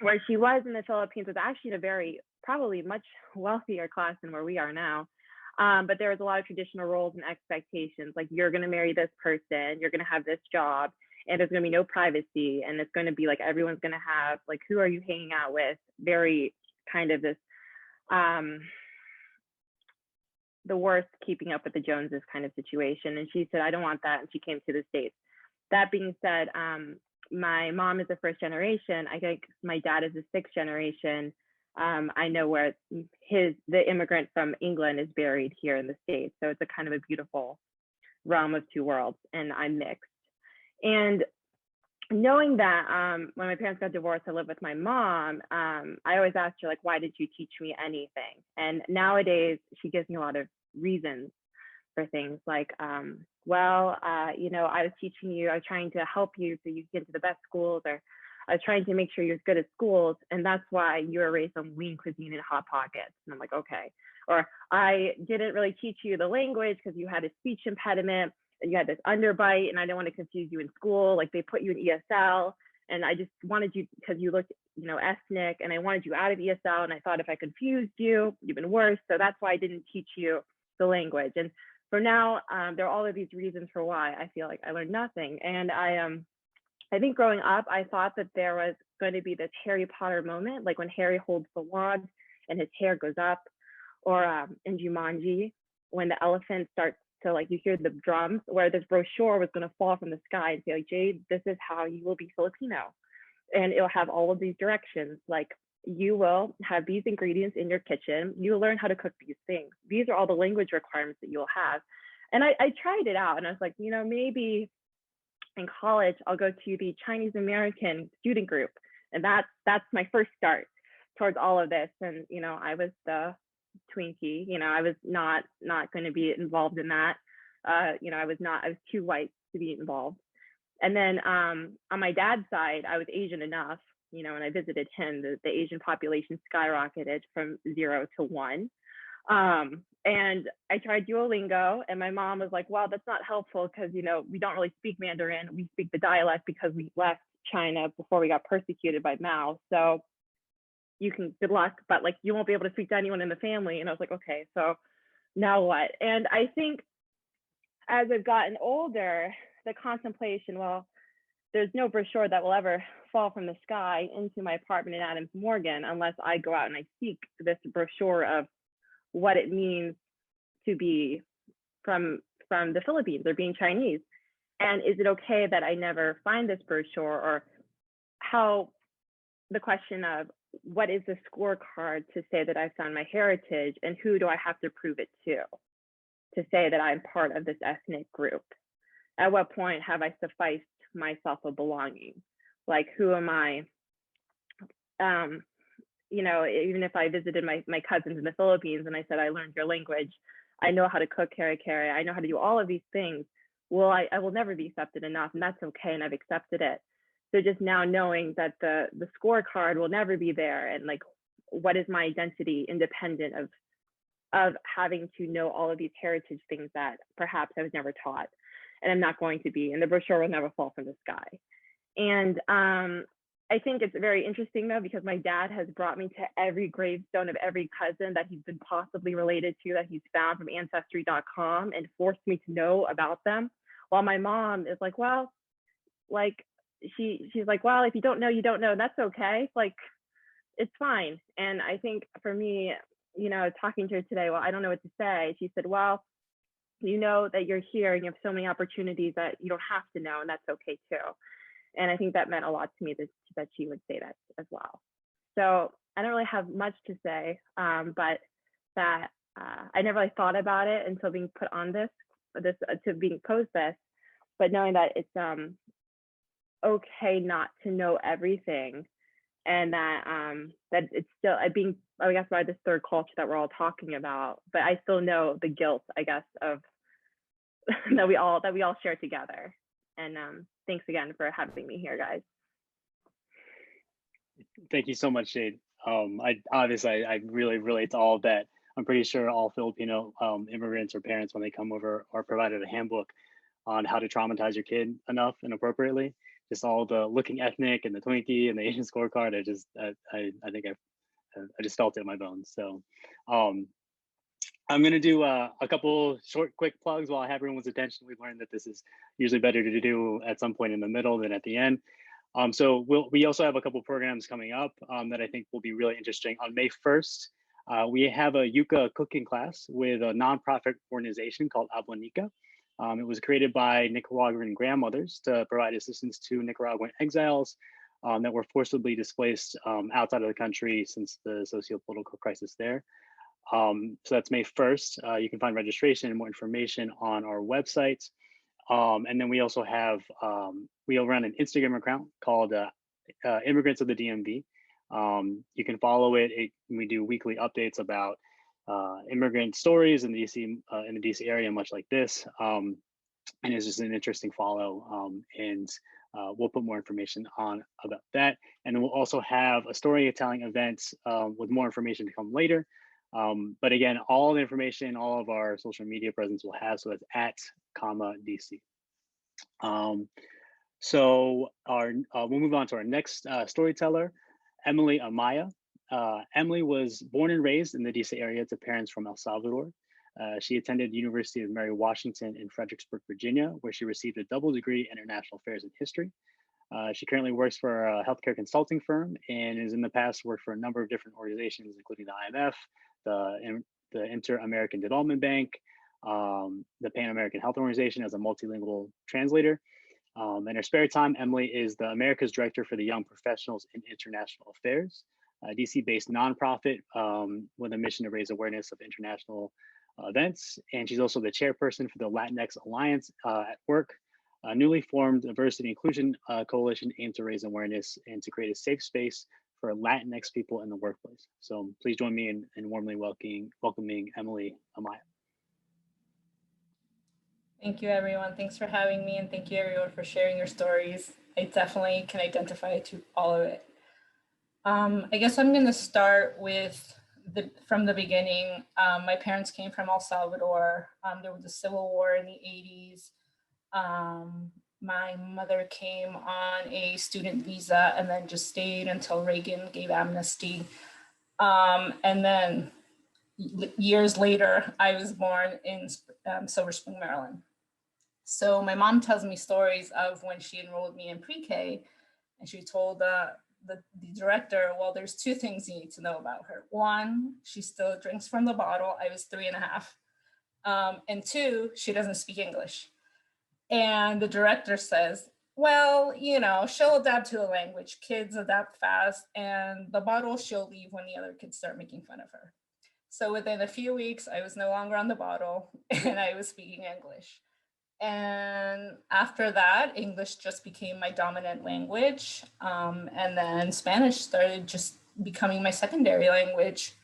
where she was in the Philippines was actually in a very, probably much wealthier class than where we are now. But there was a lot of traditional roles and expectations, like you're going to marry this person, you're going to have this job, and there's going to be no privacy. And it's going to be like, everyone's going to have, like, who are you hanging out with? Very kind of this, the worst keeping up with the Joneses kind of situation. And she said, I don't want that. And she came to the States. That being said, my mom is a first generation. I think my dad is a sixth generation. I know where the immigrant from England is buried here in the States. So it's a kind of a beautiful realm of two worlds, and I'm mixed. And knowing that when my parents got divorced, I lived with my mom, I always asked her, like, why did you teach me anything? And nowadays she gives me a lot of reasons for things like, I was teaching you, I was trying to help you so you get into the best schools, or I was trying to make sure you're good at schools, and that's why you were raised on lean cuisine and Hot Pockets. And I'm like, okay. Or I didn't really teach you the language because you had a speech impediment and you had this underbite, and I didn't want to confuse you in school. Like, they put you in ESL, and I just wanted you, because you looked, ethnic, and I wanted you out of ESL, and I thought if I confused you, even worse. So that's why I didn't teach you the language. And for now, there are all of these reasons for why I feel like I learned nothing. And I think growing up, I thought that there was going to be this Harry Potter moment, like when Harry holds the wand and his hair goes up, or in Jumanji, when the elephant starts to, like, you hear the drums, where this brochure was going to fall from the sky and say, like, Jade, this is how you will be Filipino. And it'll have all of these directions, like, you will have these ingredients in your kitchen. You'll learn how to cook these things. These are all the language requirements that you'll have. And I tried it out, and I was like, maybe in college, I'll go to the Chinese American student group. And that's my first start towards all of this. And, I was the Twinkie, I was not going to be involved in that. I was too white to be involved. And then on my dad's side, I was Asian enough, when I visited him, the Asian population skyrocketed from 0 to 1. And I tried Duolingo, and my mom was like, well, that's not helpful because, you know, we don't really speak Mandarin. We speak the dialect because we left China before we got persecuted by Mao. So you can, good luck, but like, you won't be able to speak to anyone in the family. And I was like, okay, so now what? And I think as I've gotten older, the contemplation, well, there's no brochure that will ever fall from the sky into my apartment in Adams Morgan unless I go out and I seek this brochure of what it means to be from the Philippines or being Chinese. And is it okay that I never find this brochure? Or how the question of what is the scorecard to say that I found my heritage, and who do I have to prove it to say that I'm part of this ethnic group? At what point have I sufficed myself a belonging? Like, who am I? You know, even if I visited my cousins in the Philippines and I said, I learned your language, I know how to cook kare kare, I know how to do all of these things. Well, I will never be accepted enough, and that's okay, and I've accepted it. So just now knowing that the scorecard will never be there, and like, what is my identity independent of having to know all of these heritage things that perhaps I was never taught, and I'm not going to be, and the brochure will never fall from the sky. And I think it's very interesting though, because my dad has brought me to every gravestone of every cousin that he's been possibly related to, that he's found from ancestry.com, and forced me to know about them. While my mom is like, well, like she's like, well, if you don't know, you don't know. That's okay. Like, it's fine. And I think for me, you know, talking to her today, well, I don't know what to say. She said, well, you know that you're here and you have so many opportunities that you don't have to know, and that's okay too. And I think that meant a lot to me that she would say that as well. So I don't really have much to say, but that I never really thought about it until being put on to being posed this, but knowing that it's okay not to know everything, and that that it's still being, I guess, by this third culture that we're all talking about, but I still know the guilt, I guess, of that we all share together. And thanks again for having me here, guys. Thank you so much, Jade. I really relate to all of that. I'm pretty sure all Filipino immigrants or parents, when they come over, are provided a handbook on how to traumatize your kid enough and appropriately. Just all the looking ethnic and the Twinkie and the Asian scorecard. I think I just felt it in my bones. So I'm going to do a couple short, quick plugs while I have everyone's attention. We've learned that this is usually better to do at some point in the middle than at the end. So we also have a couple programs coming up that I think will be really interesting. On May 1st, we have a yuca cooking class with a nonprofit organization called Ablanica. It was created by Nicaraguan grandmothers to provide assistance to Nicaraguan exiles that were forcibly displaced outside of the country since the socio-political crisis there. So that's May 1st. You can find registration and more information on our website. And then we also have, we'll run an Instagram account called Immigrants of the DMV. You can follow it. We do weekly updates about immigrant stories in the DC area, much like this. And it's just an interesting follow. And we'll put more information on about that. And then we'll also have a storytelling event with more information to come later. But again, all the information, all of our social media presence will have, so that's at DC. So we'll move on to our next storyteller, Emily Amaya. Emily was born and raised in the DC area to parents from El Salvador. She attended University of Mary Washington in Fredericksburg, Virginia, where she received a double degree in International Affairs and History. She currently works for a healthcare consulting firm and has in the past worked for a number of different organizations, including the IMF, the Inter-American Development Bank, the Pan American Health Organization as a multilingual translator. In her spare time, Emily is the America's Director for the Young Professionals in International Affairs, a DC-based nonprofit with a mission to raise awareness of international events. And she's also the chairperson for the Latinx Alliance at Work, a newly formed diversity inclusion coalition aimed to raise awareness and to create a safe space for Latinx people in the workplace. So please join me in warmly welcoming Emily Amaya. Thank you, everyone. Thanks for having me, and thank you, everyone, for sharing your stories. I definitely can identify to all of it. I guess I'm going to start with from the beginning. My parents came from El Salvador. There was a civil war in the 80s. My mother came on a student visa and then just stayed until Reagan gave amnesty. And then years later, I was born in Silver Spring, Maryland. So my mom tells me stories of when she enrolled me in pre-K, and she told the director, well, there's two things you need to know about her. One, she still drinks from the bottle. I was 3.5. And two, she doesn't speak English. And the director says, well, you know, she'll adapt to the language. Kids adapt fast, and the bottle she'll leave when the other kids start making fun of her. So within a few weeks, I was no longer on the bottle and I was speaking English. And after that, English just became my dominant language. And then Spanish started just becoming my secondary language.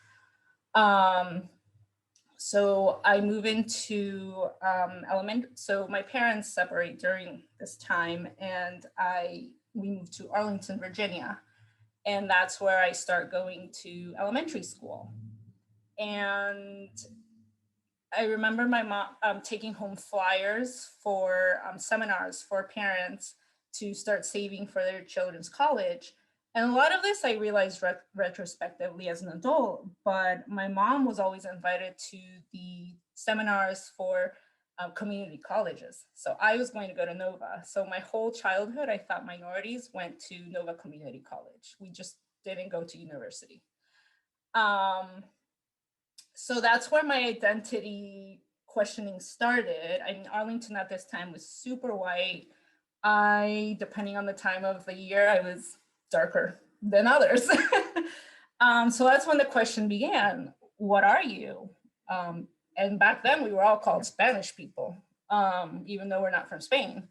So I move into elementary. So my parents separate during this time, and we moved to Arlington, Virginia. And that's where I start going to elementary school. And I remember my mom taking home flyers for seminars for parents to start saving for their children's college. And a lot of this I realized retrospectively as an adult, but my mom was always invited to the seminars for community colleges. So I was going to go to Nova. So my whole childhood, I thought minorities went to Nova Community College. We just didn't go to university. So that's where my identity questioning started. I mean, Arlington at this time was super white. Depending on the time of the year, I was darker than others. So that's when the question began, what are you? And back then we were all called Spanish people, even though we're not from Spain,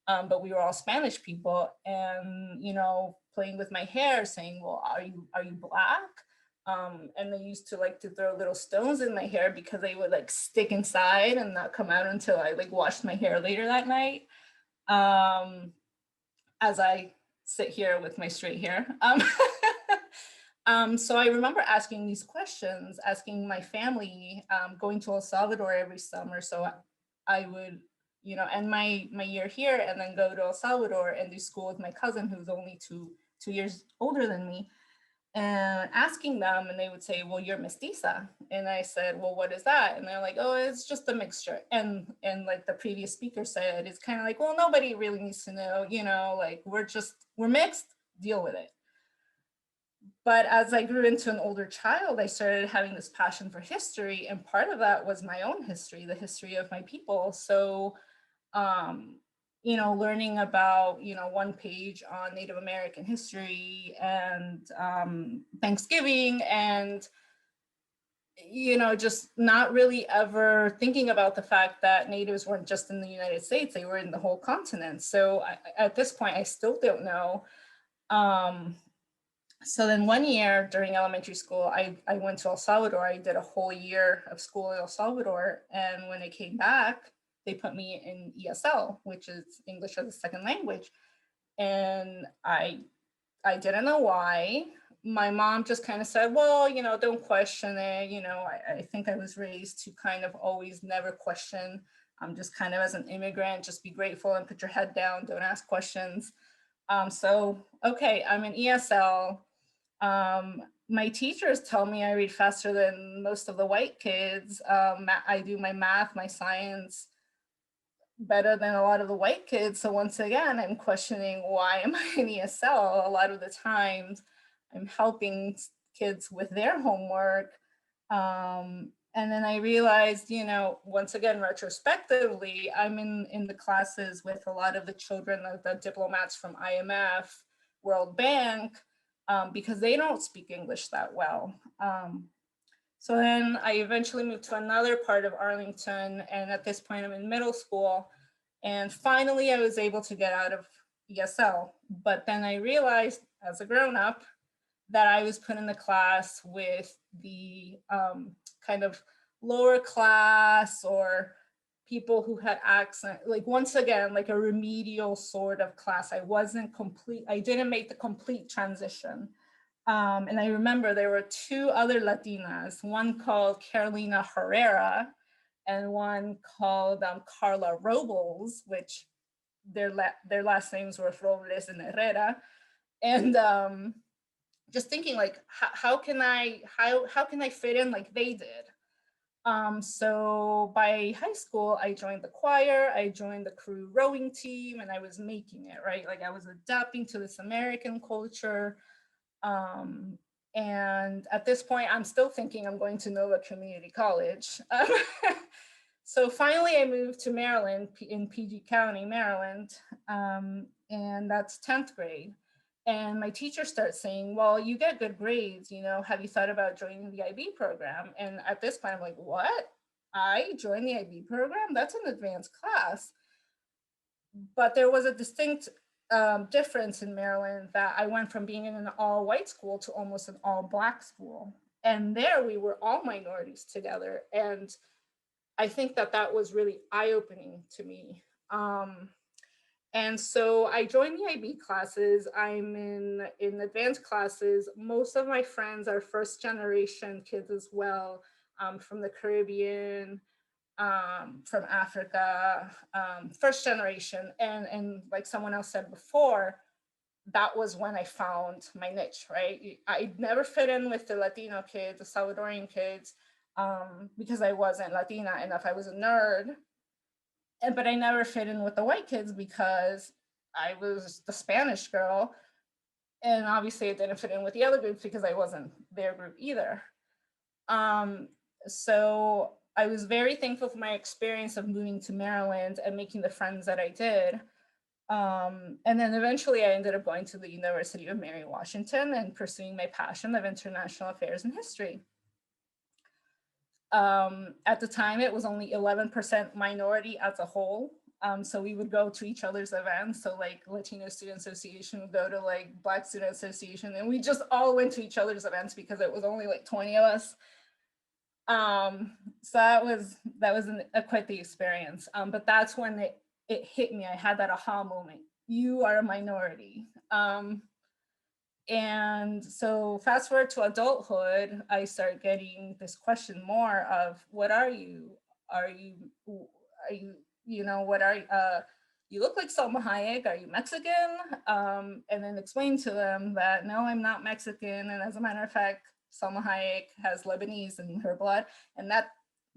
but we were all Spanish people. And, you know, playing with my hair saying, well, are you Black? And they used to like to throw little stones in my hair because they would like stick inside and not come out until I like washed my hair later that night. As I sit here with my straight hair. So I remember asking these questions, asking my family, going to El Salvador every summer. So I would, you know, end my year here and then go to El Salvador and do school with my cousin who's only two years older than me. And asking them, and they would say, well, you're mestiza. And I said, well, what is that? And they're like, oh, it's just a mixture. And like the previous speaker said, it's kind of like, well, nobody really needs to know, you know, like we're mixed, deal with it. But as I grew into an older child, I started having this passion for history. And part of that was my own history, the history of my people. So, you know, learning about, you know, one page on Native American history and Thanksgiving and, you know, just not really ever thinking about the fact that Natives weren't just in the United States, they were in the whole continent. So at this point, I still don't know. So then one year during elementary school, I went to El Salvador. I did a whole year of school in El Salvador. And when I came back, they put me in ESL, which is English as a second language. And I didn't know why. My mom just kind of said, well, you know, don't question it. You know, I think I was raised to kind of always never question. Just kind of as an immigrant, just be grateful and put your head down, don't ask questions. So, okay, I'm in ESL. My teachers tell me I read faster than most of the white kids. I do my math, my science better than a lot of the white kids. So once again, I'm questioning, why am I in ESL? A lot of the times I'm helping kids with their homework. And then I realized, you know, once again, retrospectively, I'm in the classes with a lot of the children of the diplomats from IMF, World Bank, because they don't speak English that well. So then I eventually moved to another part of Arlington. And at this point I'm in middle school. And finally I was able to get out of ESL. But then I realized as a grown-up that I was put in the class with the kind of lower class or people who had accent, like once again, like a remedial sort of class. I didn't make the complete transition. And I remember there were two other Latinas, one called Carolina Herrera and one called Carla Robles, which their last names were Robles and Herrera. And just thinking like, how can I fit in like they did? So by high school, I joined the choir, I joined the crew rowing team, and I was making it, right? Like I was adapting to this American culture. And at this point, I'm still thinking I'm going to Nova Community College. So finally, I moved to Maryland, in PG County, Maryland, and that's 10th grade. And my teacher starts saying, well, you get good grades, you know, have you thought about joining the IB program? And at this point, I'm like, what? I joined the IB program? That's an advanced class. But there was a distinct difference in Maryland that I went from being in an all white school to almost an all Black school. And there we were all minorities together. And I think that was really eye-opening to me. And so I joined the IB classes. I'm in advanced classes. Most of my friends are first generation kids as well, from the Caribbean, from Africa, first generation. And like someone else said before, that was when I found my niche, right? I never fit in with the Latino kids, the Salvadorian kids, because I wasn't Latina enough. I was a nerd. But I never fit in with the white kids because I was the Spanish girl. And obviously I didn't fit in with the other groups because I wasn't their group either. So I was very thankful for my experience of moving to Maryland and making the friends that I did. And then eventually I ended up going to the University of Mary Washington and pursuing my passion of international affairs and history. At the time, it was only 11% minority as a whole. So we would go to each other's events. So like Latino Student Association would go to like Black Student Association, and we just all went to each other's events because it was only like 20 of us. So that was quite the experience. But that's when it hit me. I had that aha moment. You are a minority. And so fast forward to adulthood, I start getting this question more of, what are you? Are you, you know, what are you? You look like Salma Hayek. Are you Mexican? And then explain to them that, no, I'm not Mexican. And as a matter of fact, Salma Hayek has Lebanese in her blood, and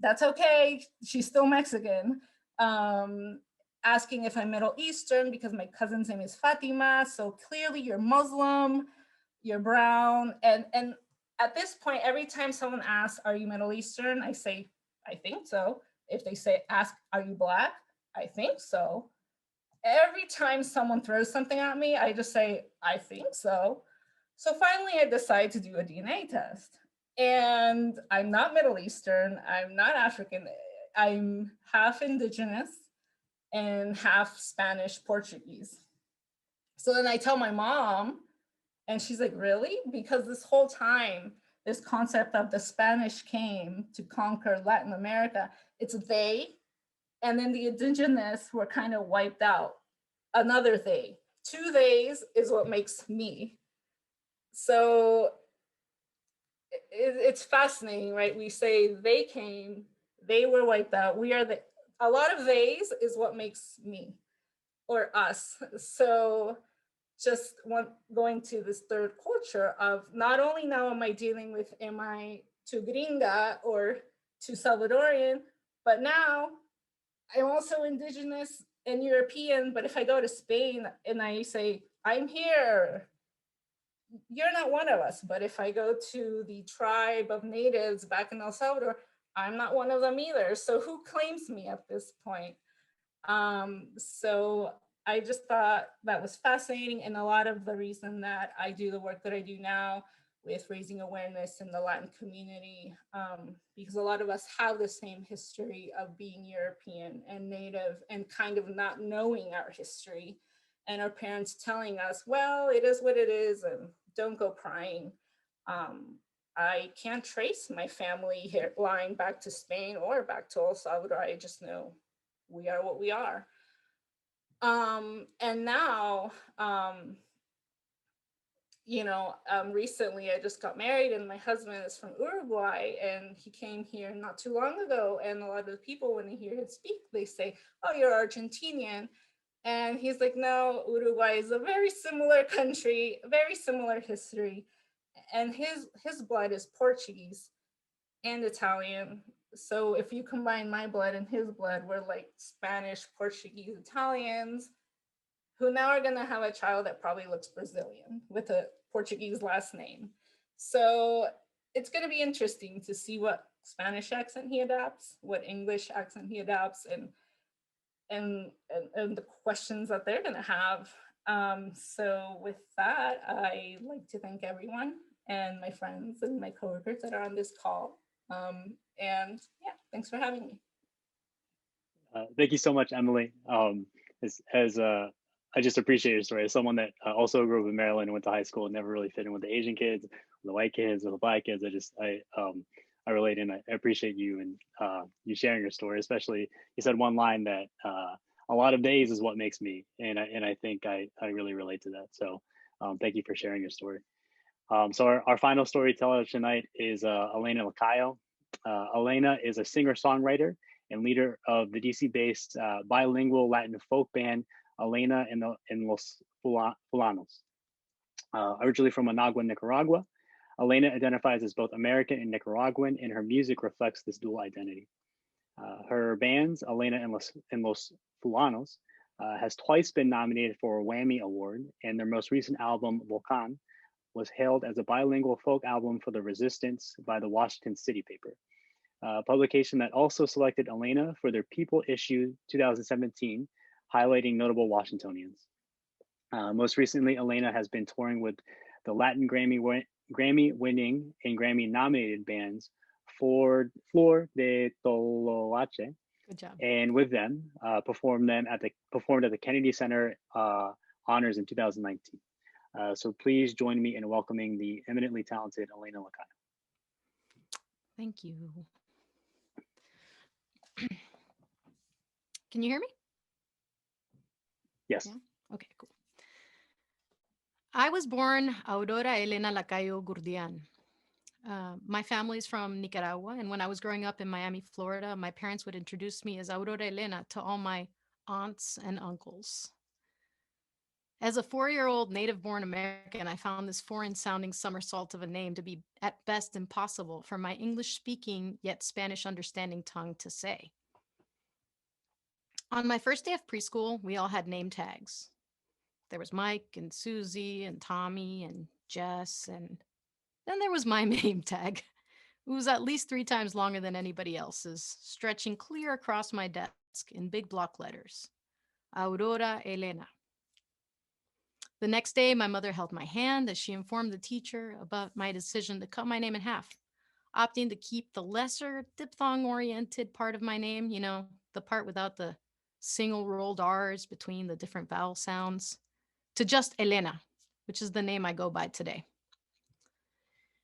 that's okay. She's still Mexican. Asking if I'm Middle Eastern because my cousin's name is Fatima. So clearly you're Muslim, you're brown. And at this point, every time someone asks, are you Middle Eastern? I say, I think so. If they ask, are you Black? I think so. Every time someone throws something at me, I just say, I think so. So finally I decide to do a DNA test. And I'm not Middle Eastern, I'm not African, I'm half indigenous and half Spanish Portuguese. So then I tell my mom, and she's like, really? Because this whole time, this concept of the Spanish came to conquer Latin America, it's they, and then the indigenous were kind of wiped out. Another they. Two theys is what makes me. So it's fascinating, right? We say they came, they were wiped out. We are a lot of theys is what makes me or us. So just going to this third culture of not only now am I dealing with, am I too gringa or too Salvadorian, but now I'm also indigenous and European. But if I go to Spain and I say, I'm here, you're not one of us. But if I go to the tribe of natives back in El Salvador, I'm not one of them either. So who claims me at this point? So I just thought that was fascinating, and a lot of the reason that I do the work that I do now with raising awareness in the Latin community, because a lot of us have the same history of being European and Native and kind of not knowing our history, and our parents telling us, well, it is what it is, and don't go prying. I can't trace my family line back to Spain or back to El Salvador. I just know we are what we are. And now recently I just got married and my husband is from Uruguay and he came here not too long ago. And a lot of the people, when they hear him speak, they say, "Oh, you're Argentinian." And he's like, "No, Uruguay is a very similar country, very similar history. And his blood is Portuguese and Italian. So if you combine my blood and his blood, we're like Spanish, Portuguese, Italians, who now are going to have a child that probably looks Brazilian with a Portuguese last name." So it's going to be interesting to see what Spanish accent he adapts, what English accent he adapts, and the questions that they're going to have. So with that, I like to thank everyone and my friends and my coworkers that are on this call. And yeah, thanks for having me. Thank you so much, Emily. I just appreciate your story. As someone that also grew up in Maryland and went to high school and never really fit in with the Asian kids, the white kids, or the black kids, I relate, and I appreciate you and you sharing your story. Especially, you said one line that a lot of days is what makes me, and I think I really relate to that. So thank you for sharing your story. So our final storyteller tonight is Elena Lacayo. Elena is a singer-songwriter and leader of the DC-based bilingual Latin folk band Elena and Los Fulanos. Originally from Managua, Nicaragua, Elena identifies as both American and Nicaraguan, and her music reflects this dual identity. Her bands, Elena and Los Fulanos, has twice been nominated for a Whammy Award, and their most recent album, Volcan, was hailed as a bilingual folk album for the resistance by the Washington City paper, a publication that also selected Elena for their People issue 2017, highlighting notable Washingtonians. Most recently, Elena has been touring with the Latin Grammy-winning and Grammy-nominated bands Flor de Toloache. Good job. And with them, performed at the Kennedy Center Honors in 2019. So please join me in welcoming the eminently talented Elena Lacayo. Thank you. Can you hear me? Yes. Yeah? Okay, cool. I was born Aurora Elena Lacayo Gurdian. My family's from Nicaragua, and when I was growing up in Miami, Florida, my parents would introduce me as Aurora Elena to all my aunts and uncles. As a 4-year-old native-born American, I found this foreign-sounding somersault of a name to be at best impossible for my English-speaking yet Spanish-understanding tongue to say. On my first day of preschool, we all had name tags. There was Mike and Susie and Tommy and Jess, and then there was my name tag. It was at least 3 times longer than anybody else's, stretching clear across my desk in big block letters. Aurora Elena. The next day, my mother held my hand as she informed the teacher about my decision to cut my name in half, opting to keep the lesser diphthong-oriented part of my name, you know, the part without the single rolled R's between the different vowel sounds, to just Elena, which is the name I go by today.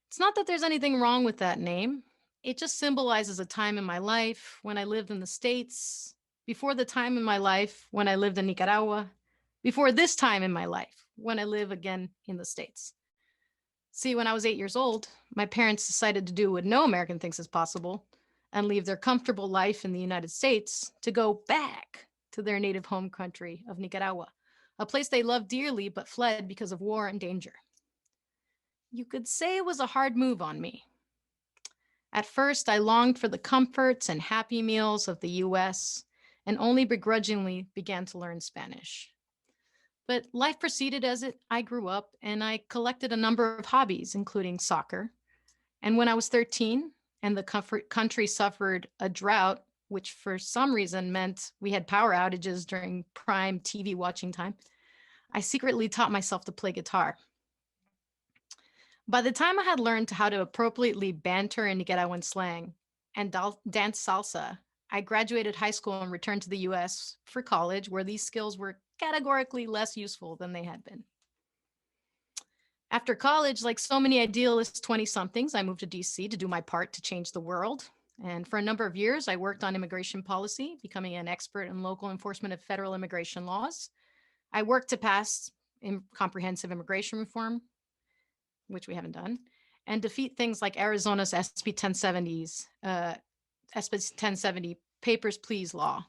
It's not that there's anything wrong with that name. It just symbolizes a time in my life when I lived in the States, before the time in my life when I lived in Nicaragua, before this time in my life when I live again in the States. See, when I was 8 years old, my parents decided to do what no American thinks is possible and leave their comfortable life in the United States to go back to their native home country of Nicaragua, a place they loved dearly but fled because of war and danger. You could say it was a hard move on me. At first, I longed for the comforts and happy meals of the US and only begrudgingly began to learn Spanish. But life proceeded as I grew up, and I collected a number of hobbies, including soccer. And when I was 13 and the country suffered a drought, which for some reason meant we had power outages during prime TV watching time, I secretly taught myself to play guitar. By the time I had learned how to appropriately banter in Nicaraguan slang and dance salsa, I graduated high school and returned to the US for college, where these skills were categorically less useful than they had been. After college, like so many idealist 20-somethings, I moved to DC to do my part to change the world. And for a number of years, I worked on immigration policy, becoming an expert in local enforcement of federal immigration laws. I worked to pass comprehensive immigration reform. which we haven't done, and defeat things like Arizona's SB 1070 Papers, Please law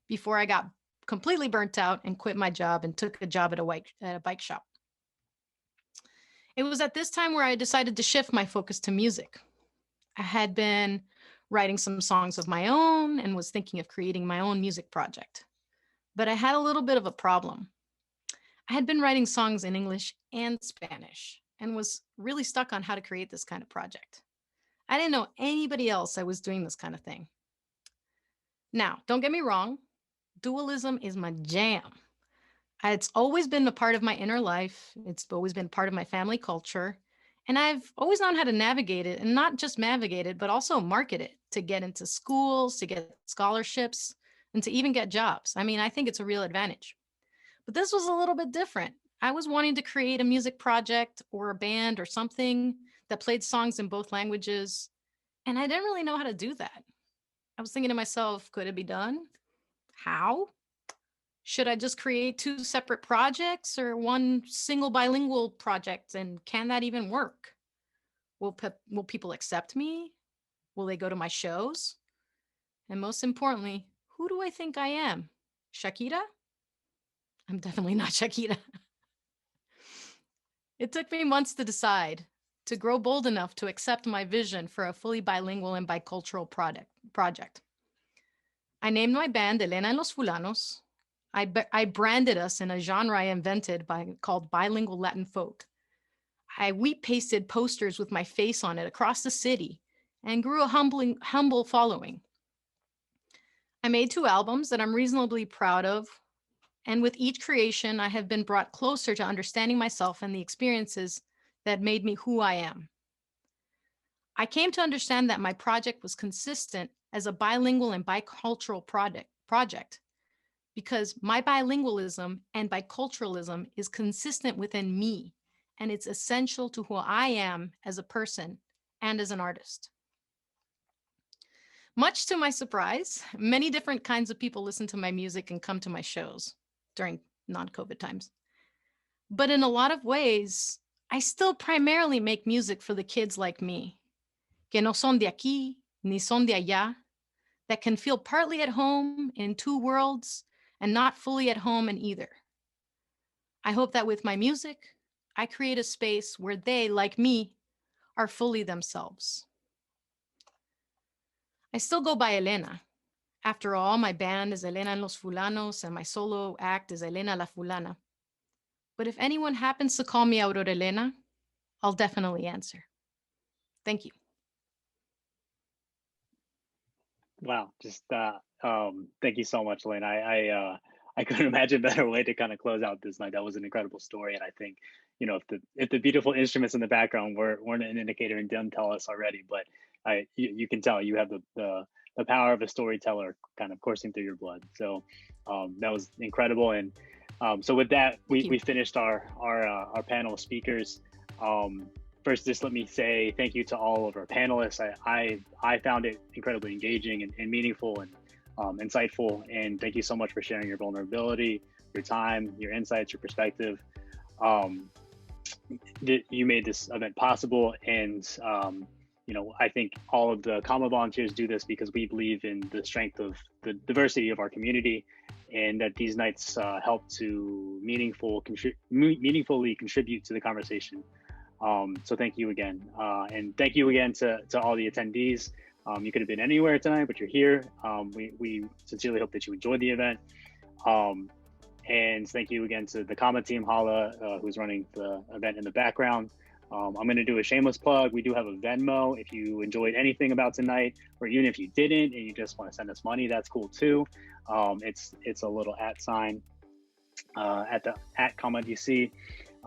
before I got completely burnt out and quit my job and took a job at a bike shop. It was at this time where I decided to shift my focus to music. I had been writing some songs of my own and was thinking of creating my own music project. But I had a little bit of a problem. I had been writing songs in English and Spanish and was really stuck on how to create this kind of project. I didn't know anybody else that was doing this kind of thing. Now, don't get me wrong, dualism is my jam. It's always been a part of my inner life. It's always been part of my family culture. And I've always known how to navigate it, and not just navigate it, but also market it to get into schools, to get scholarships, and to even get jobs. I mean, I think it's a real advantage. But this was a little bit different. I was wanting to create a music project or a band or something that played songs in both languages, and I didn't really know how to do that. I was thinking to myself, could it be done? How? Should I just create two separate projects or one single bilingual project? And can that even work? Will people accept me? Will they go to my shows? And most importantly, who do I think I am? Shakira? I'm definitely not Shakira. It took me months to decide, to grow bold enough to accept my vision for a fully bilingual and bicultural project. I named my band Elena and Los Fulanos. I branded us in a genre I invented called bilingual Latin folk. I wheat pasted posters with my face on it across the city and grew a humble following. I made 2 albums that I'm reasonably proud of, and with each creation, I have been brought closer to understanding myself and the experiences that made me who I am. I came to understand that my project was consistent as a bilingual and bicultural project because my bilingualism and biculturalism is consistent within me, and it's essential to who I am as a person and as an artist. Much to my surprise, many different kinds of people listen to my music and come to my shows during non-COVID times. But in a lot of ways, I still primarily make music for the kids like me, que no son de aquí, ni son de allá, that can feel partly at home in 2 worlds and not fully at home in either. I hope that with my music, I create a space where they, like me, are fully themselves. I still go by Elena. After all, my band is Elena and Los Fulanos, and my solo act is Elena la Fulana. But if anyone happens to call me Aurora Elena, I'll definitely answer. Thank you. Wow, just thank you so much, Lynn. I couldn't imagine a better way to kind of close out this night. That was an incredible story, and I think, you know, if the beautiful instruments in the background weren't an indicator and didn't tell us already, but you can tell you have the power of a storyteller kind of coursing through your blood. So that was incredible, and so with that, we finished our panel of speakers. First, just let me say thank you to all of our panelists. I found it incredibly engaging and meaningful and insightful. And thank you so much for sharing your vulnerability, your time, your insights, your perspective. You made this event possible. And, you know, I think all of the Comma volunteers do this because we believe in the strength of the diversity of our community, and that these nights help to meaningfully contribute to the conversation. So thank you again. And thank you again to all the attendees. You could have been anywhere tonight, but you're here. We sincerely hope that you enjoyed the event. And thank you again to the Comma team, Hala, who's running the event in the background. I'm going to do a shameless plug. We do have a Venmo. If you enjoyed anything about tonight, or even if you didn't and you just want to send us money, that's cool too. It's a little @sign at Comma DC.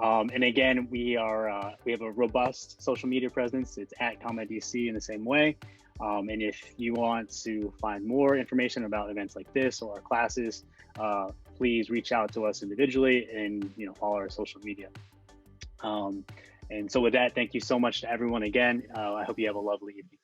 And again, we have a robust social media presence. It's @Comma DC in the same way. And if you want to find more information about events like this or our classes, please reach out to us individually in all our social media. And so with that, thank you so much to everyone again. I hope you have a lovely evening.